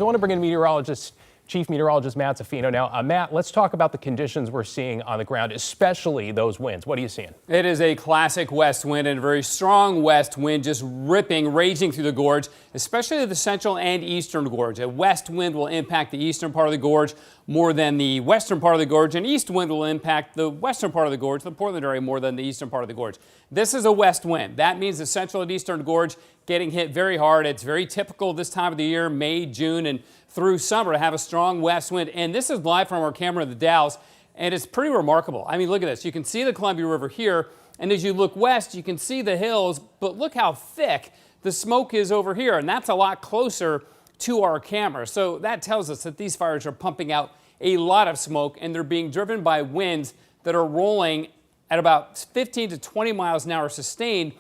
I want to bring in Chief Meteorologist Matt Zaffino. Now, Matt, let's talk about the conditions we're seeing on the ground, especially those winds. What are you seeing? It is a classic west wind and a very strong west wind just raging through the gorge, especially the central and eastern gorge. A west wind will impact the eastern part of the gorge more than the western part of the gorge, and east wind will impact the western part of the gorge, the Portland area, more than the eastern part of the gorge. This is a west wind. That means the central and eastern gorge getting hit very hard. It's very typical this time of the year, May, June, and through summer to have a strong west wind. And this is live from our camera in the Dalles, and it's pretty remarkable. I mean, look at this. You can see the Columbia River here, and as you look west, you can see the hills, but look how thick the smoke is over here, and that's a lot closer to our camera. So that tells us that these fires are pumping out a lot of smoke, and they're being driven by winds that are rolling at about 15 to 20 miles an hour sustained,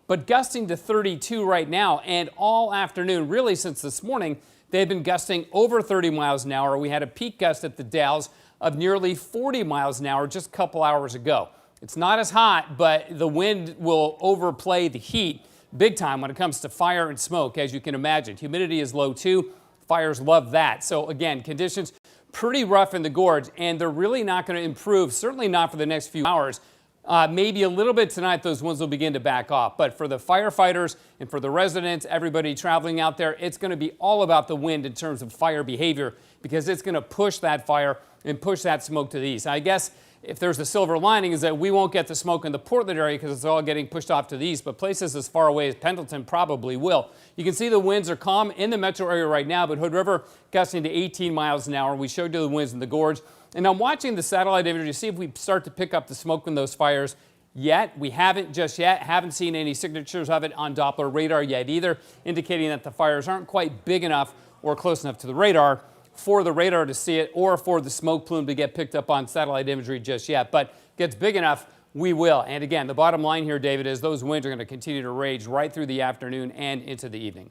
but gusting to 32 right now. And all afternoon, really since this morning, they've been gusting over 30 miles an hour. We had a peak gust at the Dalles of nearly 40 miles an hour just a couple hours ago. It's not as hot, but the wind will overplay the heat big time when it comes to fire and smoke, as you can imagine. Humidity is low too. Fires love that. So again, conditions pretty rough in the gorge, and they're really not going to improve, certainly not for the next few hours. Maybe a little bit tonight, those winds will begin to back off. But for the firefighters and for the residents, everybody traveling out there, it's going to be all about the wind in terms of fire behavior, because it's going to push that fire and push that smoke to the east. I guess if there's a silver lining is that we won't get the smoke in the Portland area because it's all getting pushed off to the east, but places as far away as Pendleton probably will. You can see the winds are calm in the metro area right now, but Hood River gusting to 18 miles an hour. We showed you the winds in the gorge. And I'm watching the satellite imagery to see if we start to pick up the smoke in those fires yet. We haven't just yet. Haven't seen any signatures of it on Doppler radar yet either, indicating that the fires aren't quite big enough or close enough to the radar for the radar to see it or for the smoke plume to get picked up on satellite imagery just yet. But gets big enough, we will. And again, the bottom line here, David, is those winds are going to continue to rage right through the afternoon and into the evening.